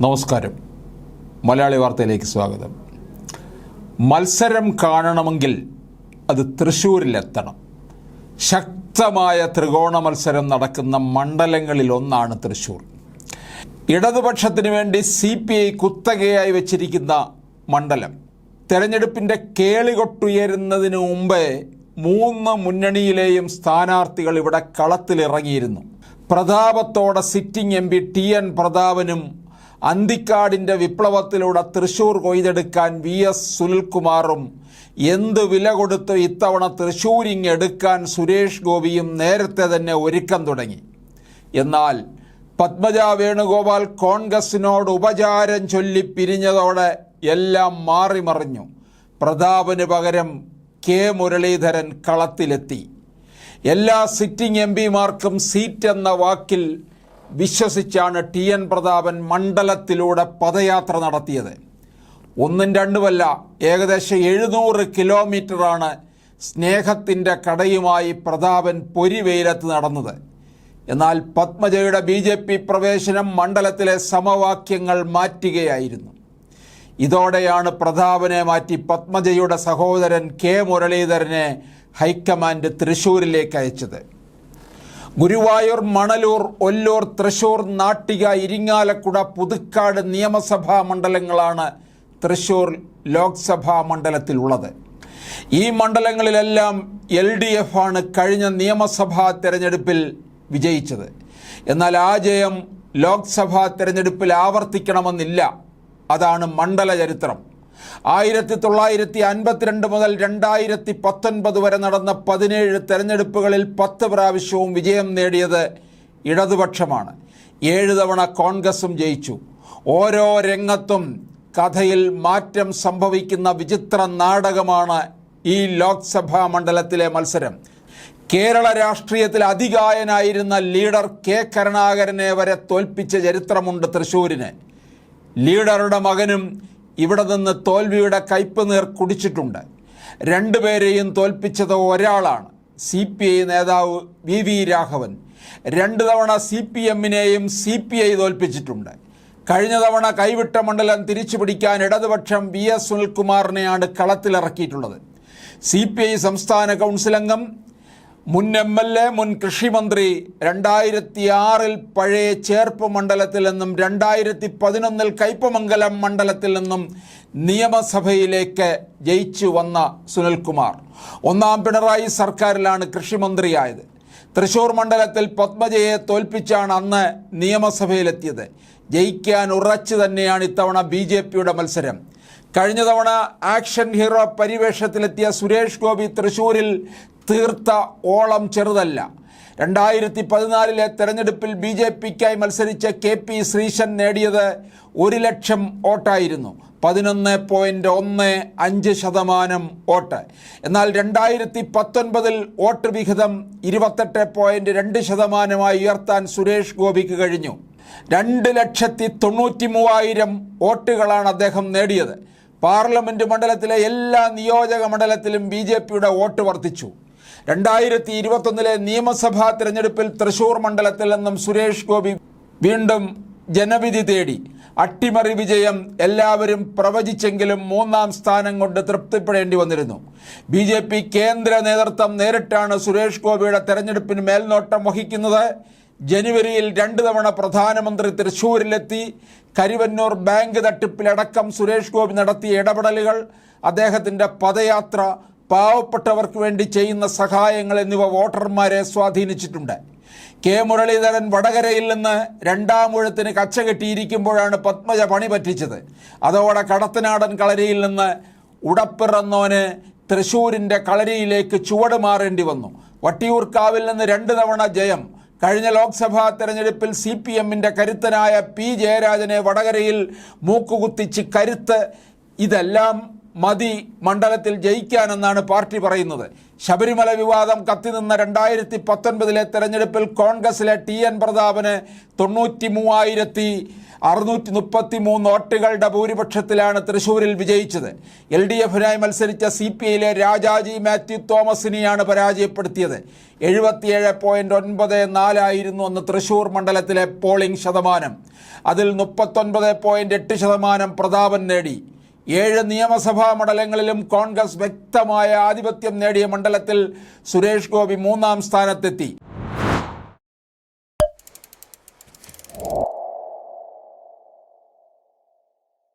നമസ്കാരം. മലയാളി വാർത്തയിലേക്ക് സ്വാഗതം. മത്സരം കാണണമെങ്കിൽ അത് തൃശ്ശൂരിലെത്തണം. ശക്തമായ ത്രികോണ മത്സരം നടക്കുന്ന മണ്ഡലങ്ങളിലൊന്നാണ് തൃശ്ശൂർ. ഇടതുപക്ഷത്തിന് വേണ്ടി CPI കുത്തകയായി വച്ചിരിക്കുന്ന മണ്ഡലം. തെരഞ്ഞെടുപ്പിൻ്റെ കേളികൊട്ടുയരുന്നതിന് മുമ്പേ 3 മുന്നണിയിലെയും സ്ഥാനാർത്ഥികൾ ഇവിടെ കളത്തിലിറങ്ങിയിരുന്നു. പ്രതാപത്തോടെ സിറ്റിംഗ് MP TN പ്രതാപനും അന്തിക്കാടിൻ്റെ വിപ്ലവത്തിലൂടെ തൃശ്ശൂർ കൊയ്തെടുക്കാൻ VS സുനിൽകുമാറും എന്ത് വില കൊടുത്ത് ഇത്തവണ തൃശ്ശൂരിങ് എടുക്കാൻ സുരേഷ് ഗോപിയും നേരത്തെ തന്നെ ഒരുക്കം തുടങ്ങി. എന്നാൽ പത്മജ വേണുഗോപാൽ കോൺഗ്രസിനോട് ഉപചാരം ചൊല്ലി പിരിഞ്ഞതോടെ എല്ലാം മാറിമറിഞ്ഞു. പ്രതാപന് പകരം K മുരളീധരൻ കളത്തിലെത്തി. എല്ലാ സിറ്റിംഗ് MPമാർക്കും സീറ്റ് എന്ന വാക്കിൽ വിശ്വസിച്ചാണ് TN പ്രതാപൻ മണ്ഡലത്തിലൂടെ പദയാത്ര നടത്തിയത്. 1-2 ഏകദേശം 700 കിലോമീറ്ററാണ് സ്നേഹത്തിൻ്റെ കടയുമായി പ്രതാപൻ പൊരിവെയിലത്ത് നടന്നത്. എന്നാൽ പത്മജയുടെ BJP പ്രവേശനം മണ്ഡലത്തിലെ സമവാക്യങ്ങൾ മാറ്റുകയായിരുന്നു. ഇതോടെയാണ് പ്രതാപനെ മാറ്റി പത്മജയുടെ സഹോദരൻ K മുരളീധരനെ ഹൈക്കമാൻഡ് തൃശ്ശൂരിലേക്ക് അയച്ചത്. ഗുരുവായൂർ, മണലൂർ, ഒല്ലൂർ, തൃശ്ശൂർ, നാട്ടിക, ഇരിങ്ങാലക്കുട, പുതുക്കാട് നിയമസഭാ മണ്ഡലങ്ങളാണ് തൃശ്ശൂർ ലോക്സഭാ മണ്ഡലത്തിലുള്ളത്. ഈ മണ്ഡലങ്ങളിലെല്ലാം LDF ആണ് കഴിഞ്ഞ നിയമസഭാ തെരഞ്ഞെടുപ്പിൽ വിജയിച്ചത്. എന്നാൽ ആ ജയം ലോക്സഭാ തെരഞ്ഞെടുപ്പിൽ ആവർത്തിക്കണമെന്നില്ല. അതാണ് മണ്ഡല ചരിത്രം. 1952 മുതൽ 2019 വരെ നടന്ന 17 തെരഞ്ഞെടുപ്പുകളിൽ 10 പ്രാവശ്യവും വിജയം നേടിയത് ഇടതുപക്ഷമാണ്. 7 തവണ കോൺഗ്രസും ജയിച്ചു. ഓരോ രംഗത്തും കഥയിൽ മാറ്റം സംഭവിക്കുന്ന വിചിത്ര നാടകമാണ് ഈ ലോക്സഭാ മണ്ഡലത്തിലെ മത്സരം. കേരള രാഷ്ട്രീയത്തിൽ അതികായനായിരുന്ന ലീഡർ K കരുണാകരനെ വരെ തോൽപ്പിച്ച ചരിത്രമുണ്ട് തൃശ്ശൂരിന്. ലീഡറുടെ മകനും ഇവിടെ നിന്ന് തോൽവിയുടെ കയ്പ് കുടിച്ചിട്ടുണ്ട്. 2 പേരെയും തോൽപ്പിച്ചത് ഒരാളാണ്. CPI നേതാവ് VV രാഘവൻ. 2 തവണ CPMനെയും CPI തോൽപ്പിച്ചിട്ടുണ്ട്. കഴിഞ്ഞ തവണ കൈവിട്ട മണ്ഡലം തിരിച്ചു പിടിക്കാൻ ഇടതുപക്ഷം VS സുനിൽകുമാറിനെയാണ് കളത്തിലിറക്കിയിട്ടുള്ളത്. CPI സംസ്ഥാന കൗൺസിൽ അംഗം, മുൻ MLA, മുൻ കൃഷിമന്ത്രി, 2006 പഴയ ചേർപ്പ് മണ്ഡലത്തിൽ നിന്നും 2011 കയ്പമംഗലം മണ്ഡലത്തിൽ നിന്നും നിയമസഭയിലേക്ക് ജയിച്ചു വന്ന സുനിൽകുമാർ 1ാം പിണറായി സർക്കാരിലാണ് കൃഷിമന്ത്രിയായത്. തൃശ്ശൂർ മണ്ഡലത്തിൽ പത്മജയെ തോൽപ്പിച്ചാണ് അന്ന് നിയമസഭയിലെത്തിയത്. ജയിക്കാൻ ഉറച്ചു തന്നെയാണ് ഇത്തവണ BJPയുടെ മത്സരം. കഴിഞ്ഞ തവണ ആക്ഷൻ ഹീറോ പരിവേഷത്തിലെത്തിയ സുരേഷ് ഗോപി തൃശ്ശൂരിൽ തീർത്ത ഓളം ചെറുതല്ല. 2014 തെരഞ്ഞെടുപ്പിൽ BJPക്കായി മത്സരിച്ച KP ശ്രീശൻ നേടിയത് 1 ലക്ഷം വോട്ടായിരുന്നു, 11.15% വോട്ട്. എന്നാൽ 2019 വോട്ട് വിഹിതം 28.2% ഉയർത്താൻ സുരേഷ് ഗോപിക്ക് കഴിഞ്ഞു. 2,93,000 വോട്ടുകളാണ് അദ്ദേഹം നേടിയത്. പാർലമെന്റ് മണ്ഡലത്തിലെ എല്ലാ നിയോജക മണ്ഡലത്തിലും BJPയുടെ വോട്ട് വർദ്ധിച്ചു. 2021 നിയമസഭാ തിരഞ്ഞെടുപ്പിൽ തൃശ്ശൂർ മണ്ഡലത്തിൽ നിന്നും സുരേഷ് ഗോപി വീണ്ടും ജനവിധി തേടി. അട്ടിമറി വിജയം എല്ലാവരും പ്രവചിച്ചെങ്കിലും 3ാം സ്ഥാനം കൊണ്ട് തൃപ്തിപ്പെടേണ്ടി വന്നിരുന്നു. BJP കേന്ദ്ര നേതൃത്വം നേരിട്ടാണ് സുരേഷ് ഗോപിയുടെ തെരഞ്ഞെടുപ്പിന് മേൽനോട്ടം വഹിക്കുന്നത്. ജനുവരിയിൽ 2 തവണ പ്രധാനമന്ത്രി തൃശ്ശൂരിലെത്തി. കരുവന്നൂർ ബാങ്ക് തട്ടിപ്പിലടക്കം സുരേഷ് ഗോപി നടത്തിയ ഇടപെടലുകൾ, അദ്ദേഹത്തിൻ്റെ പദയാത്ര, പാവപ്പെട്ടവർക്ക് വേണ്ടി ചെയ്യുന്ന സഹായങ്ങൾ എന്നിവ വോട്ടർമാരെ സ്വാധീനിച്ചിട്ടുണ്ട്. K മുരളീധരൻ വടകരയിൽ നിന്ന് 2ാം ഊഴത്തിന് കച്ച കെട്ടിയിരിക്കുമ്പോഴാണ് പത്മജ പണി പറ്റിച്ചത്. അതോടെ കടത്തനാടൻ കളരിയിൽ നിന്ന് ഉടപ്പിറന്നോന് തൃശ്ശൂരിൻ്റെ കളരിയിലേക്ക് ചുവട് മാറേണ്ടി വന്നു. വട്ടിയൂർക്കാവിൽ നിന്ന് 2 തവണ ജയം. കഴിഞ്ഞ ലോക്സഭാ തെരഞ്ഞെടുപ്പിൽ CPMൻ്റെ കരുത്തനായ P ജയരാജനെ വടകരയിൽ മൂക്കുകുത്തിച്ച് കരുത്ത്. ഇതെല്ലാം മതി മണ്ഡലത്തിൽ ജയിക്കാനെന്നാണ് പാർട്ടി പറയുന്നത്. ശബരിമല വിവാദം കത്തിനിന്ന 2019 തെരഞ്ഞെടുപ്പിൽ കോൺഗ്രസിലെ TN പ്രതാപന് 93,000 633 വോട്ടുകളുടെ ഭൂരിപക്ഷത്തിലാണ് തൃശൂരിൽ വിജയിച്ചത്. LDFിനായി മത്സരിച്ച CPIയിലെ രാജാജി മാത്യു തോമസിനെയാണ് പരാജയപ്പെടുത്തിയത്. 77.94 ആയിരുന്നു അന്ന് തൃശൂർ മണ്ഡലത്തിലെ പോളിംഗ് ശതമാനം. അതിൽ 39.8% പ്രതാപൻ നേടി. 7 നിയമസഭാ മണ്ഡലങ്ങളിലും കോൺഗ്രസ് വ്യക്തമായ ആധിപത്യം നേടിയ മണ്ഡലത്തിൽ സുരേഷ് ഗോപി 3-ാം സ്ഥാനത്തെത്തി.